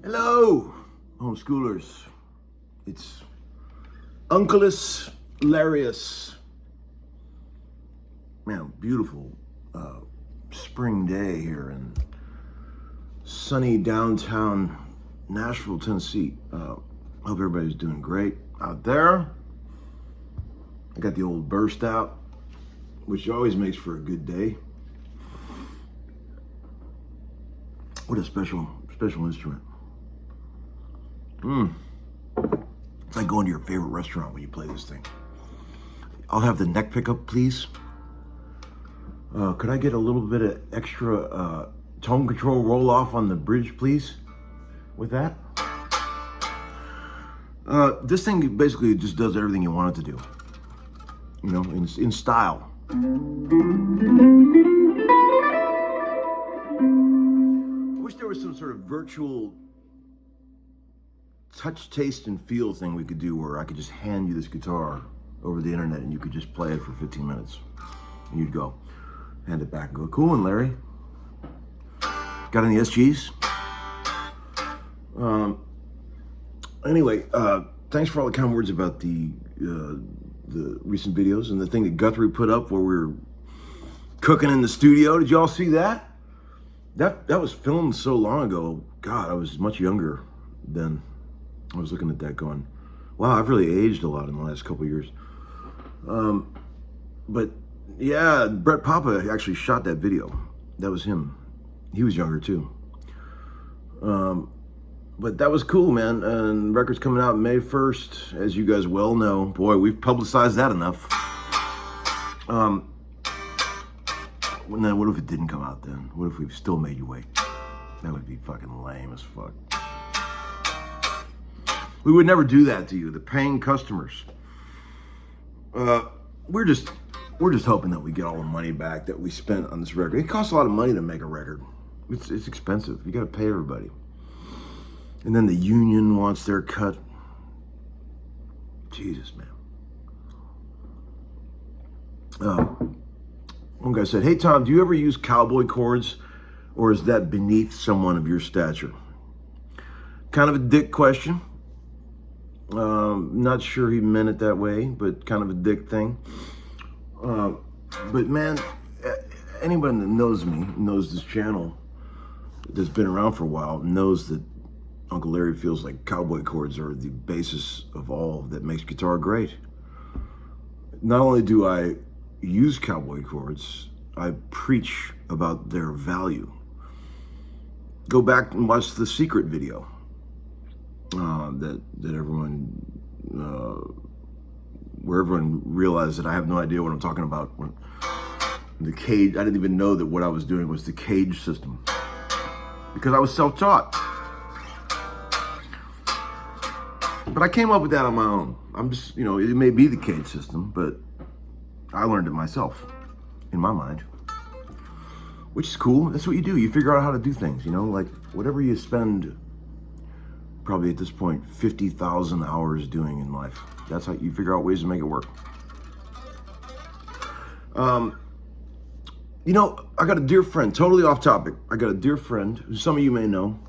Hello, homeschoolers. It's Uncleus Larius. Man, beautiful spring day here in sunny downtown Nashville, Tennessee. Hope everybody's doing great out there. I got the old burst out, which always makes for a good day. What a special instrument. It's like going to your favorite restaurant when you play this thing. I'll have the neck pickup, please. Could I get a little bit of extra tone control roll off on the bridge, please? With that. This thing basically just does everything you want it to do. You know, in style. I wish there was some sort of virtual touch, taste, and feel thing we could do where I could just hand you this guitar over the internet and you could just play it for 15 minutes. And you'd go, hand it back and go, cool one, Larry. Got any SGs? Anyway, thanks for all the kind words about the recent videos and the thing that Guthrie put up where we were cooking in the studio. Did y'all see that? That was filmed so long ago. God, I was much younger then. I was looking at that going, wow, I've really aged a lot in the last couple of years. But yeah, Brett Papa actually shot that video. That was him. He was younger too. But that was cool, man. And the record's coming out May 1st, as you guys well know. Boy, we've publicized that enough. What if it didn't come out then? What if we still made you wait? That would be fucking lame as fuck. We would never do that to you, the paying customers. We're just hoping that we get all the money back that we spent on this record. It costs a lot of money to make a record. It's expensive. You got to pay everybody. And then the union wants their cut. Jesus, man. One guy said, hey, Tom, do you ever use Cowboy chords, or is that beneath someone of your stature? Kind of a dick question. Not sure he meant it that way, but kind of a dick thing. But man, anybody that knows me, knows this channel, that's been around for a while, knows that Uncle Larry feels like Cowboy chords are the basis of all that makes guitar great. Not only do I use Cowboy chords, I preach about their value. Go back and watch the Secret video. That everyone, where everyone realized that I have no idea what I'm talking about. When the cage, I didn't even know that what I was doing was the cage system, because I was self-taught. But I came up with that on my own. I'm just, you know, it may be the cage system, but I learned it myself, in my mind. Which is cool. That's what you do. You figure out how to do things, you know, like whatever you spend, probably at this point, 50,000 hours doing in life. That's how you figure out ways to make it work. You know, I got a dear friend, totally off topic. I got a dear friend, who some of you may know,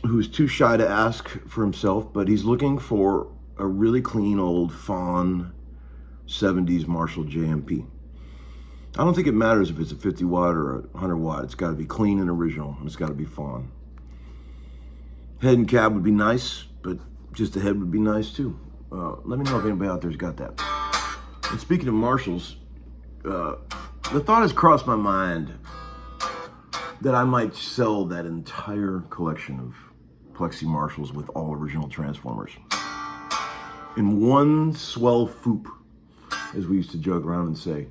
who's too shy to ask for himself, but he's looking for a really clean old fawn 70s Marshall JMP. I don't think it matters if it's a 50 watt or a 100 watt. It's got to be clean and original, and it's got to be fawn. Head and cab would be nice, but just the head would be nice too. Let me know if anybody out there's got that. And speaking of Marshalls, the thought has crossed my mind that I might sell that entire collection of Plexi Marshalls with all original transformers in one swell foop, as we used to joke around and say.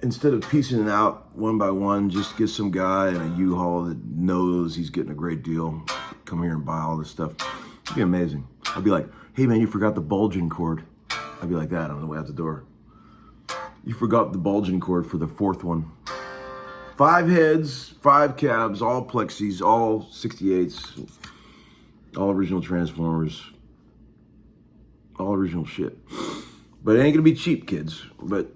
Instead of piecing it out one by one, just get some guy in a U-Haul that knows he's getting a great deal, come here and buy all this stuff. It'd be amazing. I'd be like, hey man, you forgot the bulging cord. I'd be like that on the way out the door. You forgot the bulging cord for the fourth one. 5 heads, 5 cabs, all Plexis, all 68s, all original transformers, all original shit. But it ain't gonna be cheap, kids. But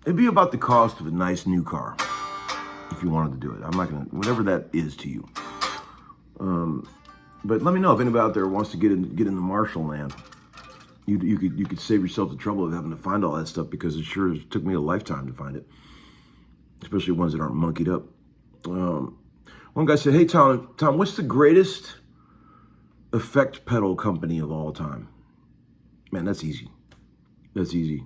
it'd be about the cost of a nice new car if you wanted to do it. I'm not gonna, whatever that is to you. But let me know if anybody out there wants to get in the Marshall land. You could save yourself the trouble of having to find all that stuff, because it sure took me a lifetime to find it, especially ones that aren't monkeyed up. One guy said, "Hey Tom, what's the greatest effect pedal company of all time?" Man, that's easy. That's easy.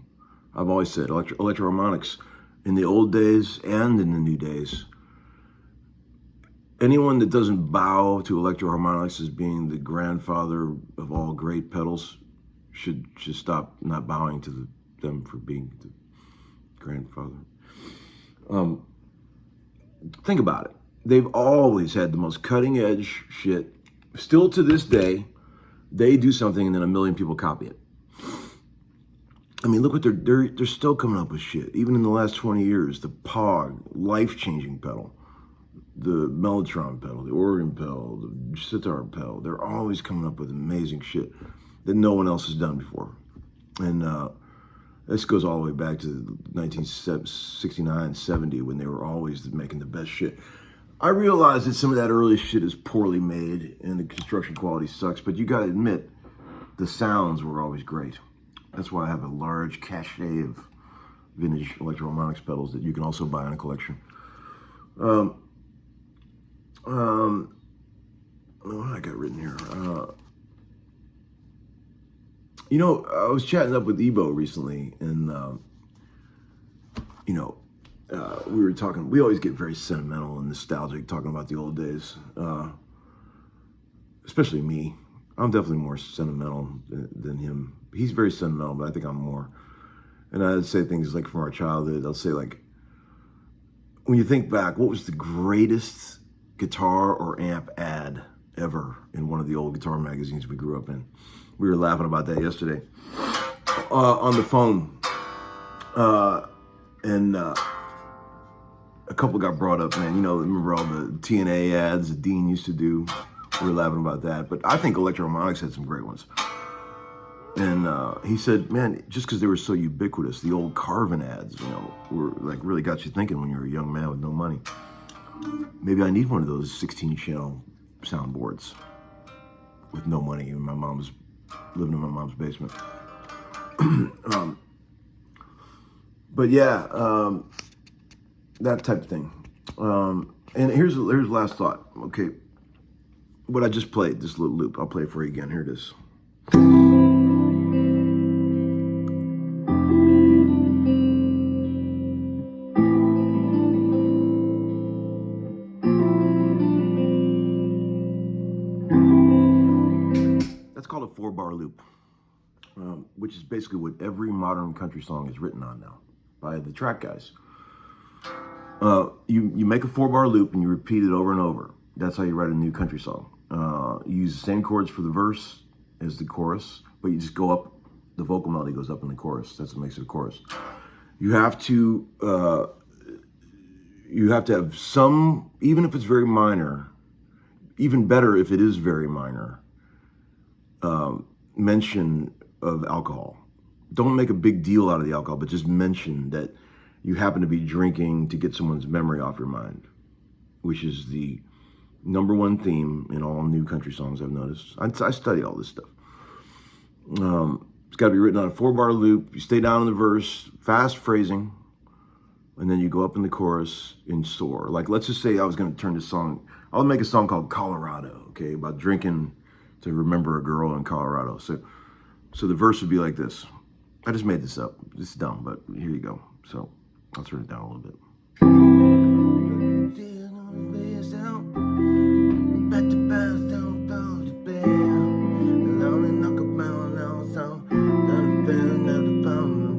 I've always said Electro-Harmonix in the old days and in the new days. Anyone that doesn't bow to Electro-Harmonix as being the grandfather of all great pedals should stop not bowing to them for being the grandfather. Think about it. They've always had the most cutting edge shit. Still to this day, they do something and then a million people copy it. I mean, look what they're still coming up with shit. Even in the last 20 years, the Pog, life-changing pedal, the Mellotron pedal, the organ pedal, the sitar pedal. They're always coming up with amazing shit that no one else has done before. And this goes all the way back to 1969, 70, when they were always making the best shit. I realize that some of that early shit is poorly made and the construction quality sucks, but you gotta admit, the sounds were always great. That's why I have a large cache of vintage Electro-Harmonix pedals that you can also buy in a collection. What do I got written here? You know, I was chatting up with Ebo recently, and we were talking. We always get very sentimental and nostalgic talking about the old days, especially me. I'm definitely more sentimental than him. He's very sentimental, but I think I'm more. And I'd say things like from our childhood. I'll say, like, when you think back, what was the greatest guitar or amp ad ever in one of the old guitar magazines we grew up in? We were laughing about that yesterday on the phone. And a couple got brought up, man. You know, remember all the TNA ads that Dean used to do? We were laughing about that. But I think Electro-Harmonix had some great ones. And he said, man, just because they were so ubiquitous, the old Carvin ads, you know, were like really got you thinking when you were a young man with no money. Maybe I need one of those 16-channel soundboards with no money. And living in my mom's basement. But yeah, that type of thing. And here's the last thought. Okay, what I just played, this little loop, I'll play it for you again. Here it is. That's called a 4-bar loop, which is basically what every modern country song is written on now by the track guys. You make a 4-bar loop and you repeat it over and over. That's how you write a new country song. You use the same chords for the verse as the chorus, but you just go up, the vocal melody goes up in the chorus. That's what makes it a chorus. You have to have some, even if it's very minor, even better if it is very minor, mention of alcohol, don't make a big deal out of the alcohol, but just mention that you happen to be drinking to get someone's memory off your mind, which is the #1 theme in all new country songs I've noticed. I study all this stuff. It's got to be written on a 4-bar loop. You stay down in the verse, fast phrasing, and then you go up in the chorus in soar. Like, let's just say I was going to turn this song, I'll make a song called Colorado, okay, about drinking to remember a girl in Colorado. So the verse would be like this. I just made this up. It's dumb, but here you go. So I'll turn it down a little bit.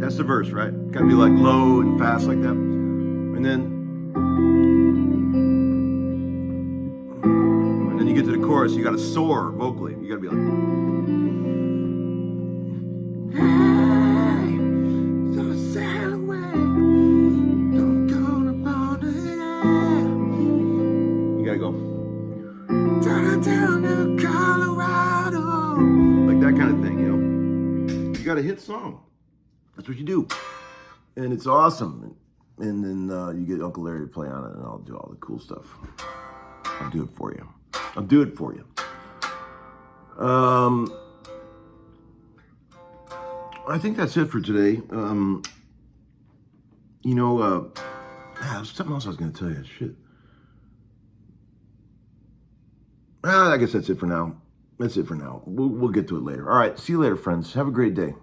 That's the verse, right? Gotta be like low and fast like that. And then you get to the chorus, you gotta soar vocally. You gotta be like, hey, don't sail away, don't go about it. You gotta go, down to Colorado. Like that kind of thing, you know? You got a hit song. That's what you do. And it's awesome. And then you get Uncle Larry to play on it, and I'll do all the cool stuff. I'll do it for you. I'll do it for you. I think that's it for today. There's something else I was going to tell you. Shit. I guess that's it for now. That's it for now. We'll get to it later. All right. See you later, friends. Have a great day.